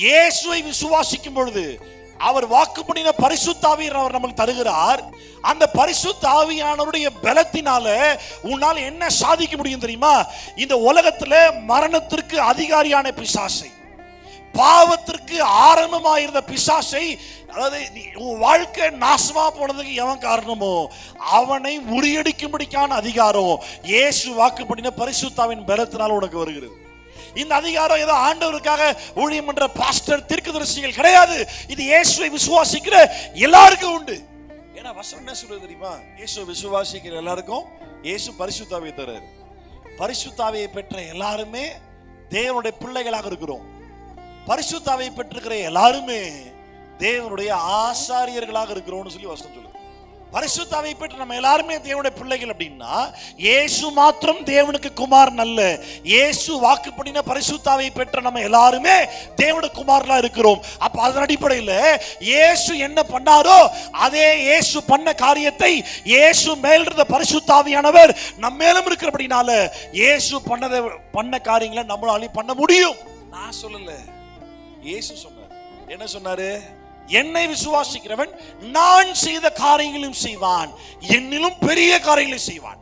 இயேசுவை விசுவாசிக்கும் பொழுது அவர் வாக்கு பண்ணின பரிசுத்த ஆவியை அவர் நமக்கு தருகிறார். அந்த பரிசுத்த ஆவியானவருடைய பலத்தினால உன்னால் என்ன சாதிக்க முடியும் தெரியுமா? இந்த உலகத்துல மரணத்திற்கு அதிகாரியான பிசாசை, பாவத்திற்கு ஆரம்பமாயிருந்த பிசாசை, அதாவது உன் வாழ்க்கை நாசமா போனதுக்கு எவன் காரணமோ அவனை முறியடிக்கும்படிக்கான அதிகாரம் இயேசு வாக்கு பண்ணின பரிசுத்தாவின் பலத்தினால் உனக்கு வருகிறது. இந்த அதிகாரம் ஏதோ ஆண்டவருக்காக ஊழியம் பண்ற பாஸ்டர், தீர்க்கதரிசிகள் கிடையாது. இது இயேசுவை விசுவாசிக்கிற எல்லாருக்கும் உண்டு. ஏன்னா வசனம் என்ன சொல்றது தெரியுமா? இயேசு விசுவாசிக்கிற எல்லாருக்கும் இயேசு பரிசுத்த ஆவியை தராரு. பரிசுத்த ஆவியை பெற்ற எல்லாருமே தேவனுடைய பிள்ளைகளாக இருக்கிறோம். பரிசுத்த ஆவியை பெற்றிருக்கிற எல்லாருமே தேவனுடைய ஆசாரியர்களாக இருக்கிறோம்னு சொல்லி வசனம் சொல்லுது. பரிசுத்த ஆவியை பெற்ற நம்ம எல்லாருமே தேவனுடைய பிள்ளைகள் அப்படின்னா இயேசு மாத்திரம் தேவனுக்கு குமாரன் அல்ல. இயேசு வாக்கு பண்ணின பரிசுத்த ஆவியை பெற்ற நம்ம எல்லாருமே தேவனுடைய குமாரனா இருக்கிறோம். அப்ப அதன் அடிப்படையில் இயேசு என்ன பண்ணாரோ அதே இயேசு பண்ண காரியத்தை இயேசு மேல் இருந்த பரிசுத்த ஆவியானவர் நம்ம மேலும் இருக்கிறபடினால இயேசு பண்ண காரியங்களை நம்மளால பண்ண முடியும். நான் சொல்லல, இயேசு சொன்னார். என்ன சொன்னாரு? என்னை விசுவாசிக்கிறவன் நான் செய்த காரியங்களும் செய்வான், என்னிலும் பெரிய காரியங்களை செய்வான்.